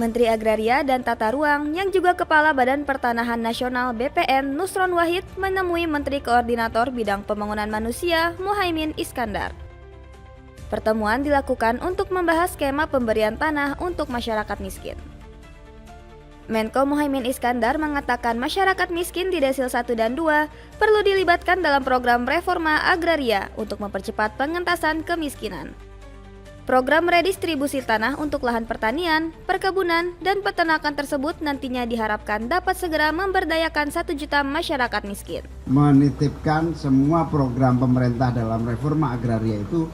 Menteri Agraria dan Tata Ruang yang juga Kepala Badan Pertanahan Nasional BPN Nusron Wahid menemui Menteri Koordinator Bidang Pembangunan Manusia Muhaimin Iskandar. Pertemuan dilakukan untuk membahas skema pemberian tanah untuk masyarakat miskin. Menko Muhaimin Iskandar mengatakan masyarakat miskin di Desil 1 dan 2 perlu dilibatkan dalam program reforma agraria untuk mempercepat pengentasan kemiskinan. Program redistribusi tanah untuk lahan pertanian, perkebunan, dan peternakan tersebut nantinya diharapkan dapat segera memberdayakan 1 juta masyarakat miskin. Menitipkan semua program pemerintah dalam reforma agraria itu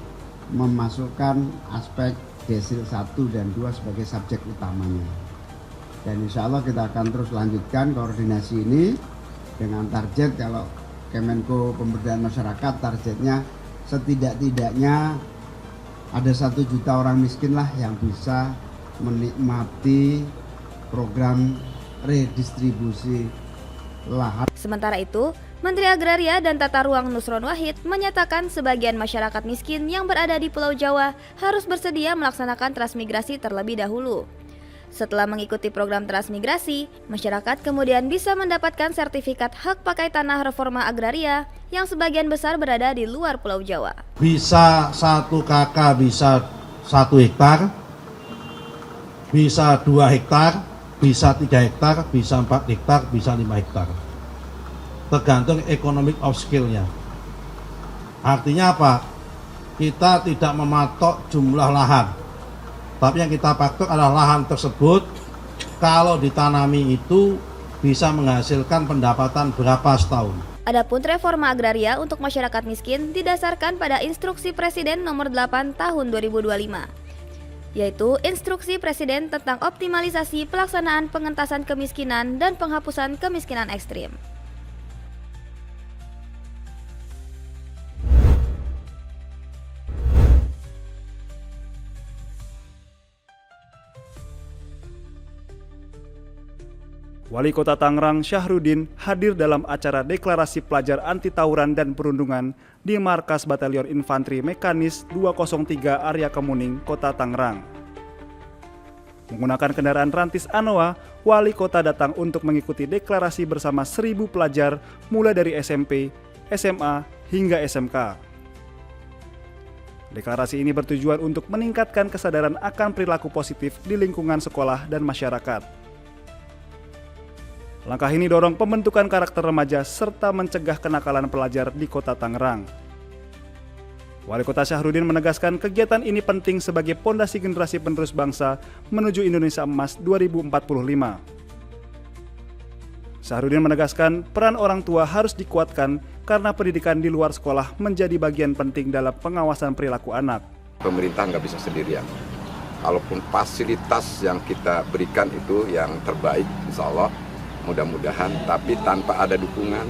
memasukkan aspek Desil 1 dan 2 sebagai subjek utamanya. Dan insya Allah kita akan terus lanjutkan koordinasi ini dengan target kalau Kemenko Pemberdayaan Masyarakat targetnya setidak-tidaknya ada 1 juta orang miskin lah yang bisa menikmati program redistribusi lahan. Sementara itu, Menteri Agraria dan Tata Ruang Nusron Wahid menyatakan sebagian masyarakat miskin yang berada di Pulau Jawa harus bersedia melaksanakan transmigrasi terlebih dahulu. Setelah mengikuti program transmigrasi, masyarakat kemudian bisa mendapatkan sertifikat hak pakai tanah reforma agraria yang sebagian besar berada di luar Pulau Jawa. Bisa 1 KK, bisa 1 hektar, bisa 2 hektar, bisa 3 hektar, bisa 4 hektar, bisa 5 hektar. Tergantung economic of skill-nya. Artinya apa? Kita tidak mematok jumlah lahan. Tapi yang kita patok adalah lahan tersebut kalau ditanami itu bisa menghasilkan pendapatan berapa setahun. Adapun reforma agraria untuk masyarakat miskin didasarkan pada Instruksi Presiden Nomor 8 Tahun 2025, yaitu Instruksi Presiden tentang optimalisasi pelaksanaan pengentasan kemiskinan dan penghapusan kemiskinan ekstrim. Wali Kota Tangerang Syahruddin hadir dalam acara deklarasi pelajar anti tawuran dan perundungan di Markas Batalion Infanteri Mekanis 203 Area Kemuning, Kota Tangerang. Menggunakan kendaraan rantis Anoa, Wali Kota datang untuk mengikuti deklarasi bersama 1.000 pelajar mulai dari SMP, SMA, hingga SMK. Deklarasi ini bertujuan untuk meningkatkan kesadaran akan perilaku positif di lingkungan sekolah dan masyarakat. Langkah ini dorong pembentukan karakter remaja serta mencegah kenakalan pelajar di Kota Tangerang. Wali Kota Syahruddin menegaskan kegiatan ini penting sebagai pondasi generasi penerus bangsa menuju Indonesia Emas 2045. Syahruddin menegaskan peran orang tua harus dikuatkan karena pendidikan di luar sekolah menjadi bagian penting dalam pengawasan perilaku anak. Pemerintah nggak bisa sendirian. Kalaupun fasilitas yang kita berikan itu yang terbaik, insya Allah, mudah-mudahan, tapi tanpa ada dukungan,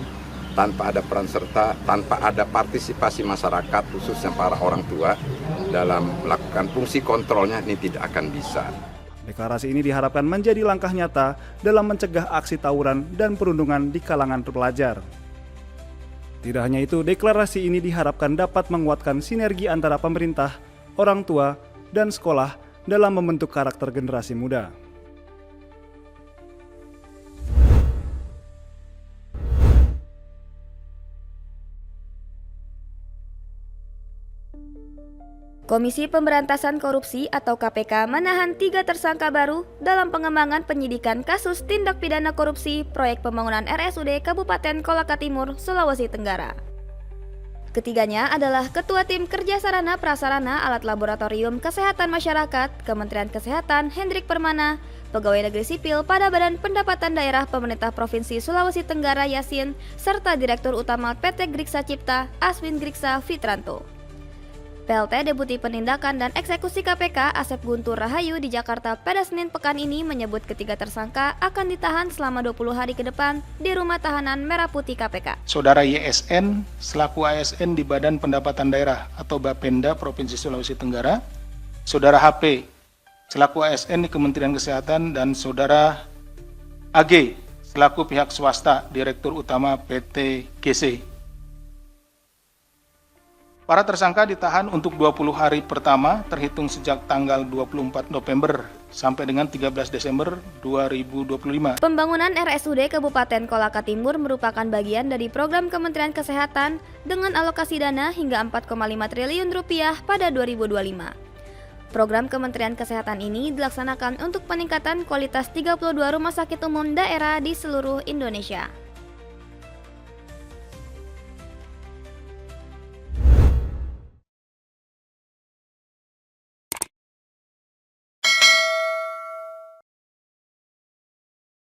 tanpa ada peran serta, tanpa ada partisipasi masyarakat, khususnya para orang tua, dalam melakukan fungsi kontrolnya, ini tidak akan bisa. Deklarasi ini diharapkan menjadi langkah nyata dalam mencegah aksi tawuran dan perundungan di kalangan pelajar. Tidak hanya itu, deklarasi ini diharapkan dapat menguatkan sinergi antara pemerintah, orang tua, dan sekolah dalam membentuk karakter generasi muda. Komisi Pemberantasan Korupsi atau KPK menahan 3 tersangka baru dalam pengembangan penyidikan kasus tindak pidana korupsi proyek pembangunan RSUD Kabupaten Kolaka Timur, Sulawesi Tenggara. Ketiganya adalah Ketua Tim Kerja Sarana Prasarana Alat Laboratorium Kesehatan Masyarakat, Kementerian Kesehatan Hendrik Permana, Pegawai Negeri Sipil pada Badan Pendapatan Daerah Pemerintah Provinsi Sulawesi Tenggara Yasin, serta Direktur Utama PT Griksa Cipta Aswin Griksa Fitranto. PLT Deputi Penindakan dan Eksekusi KPK Asep Guntur Rahayu di Jakarta pada Senin pekan ini menyebut ketiga tersangka akan ditahan selama 20 hari ke depan di Rumah Tahanan Merah Putih KPK. Saudara YSN selaku ASN di Badan Pendapatan Daerah atau Bapenda Provinsi Sulawesi Tenggara, Saudara HP selaku ASN di Kementerian Kesehatan, dan Saudara AG selaku pihak swasta Direktur Utama PT GC. Para tersangka ditahan untuk 20 hari pertama terhitung sejak tanggal 24 November sampai dengan 13 Desember 2025. Pembangunan RSUD Kabupaten Kolaka Timur merupakan bagian dari program Kementerian Kesehatan dengan alokasi dana hingga 4,5 triliun rupiah pada 2025. Program Kementerian Kesehatan ini dilaksanakan untuk peningkatan kualitas 32 rumah sakit umum daerah di seluruh Indonesia.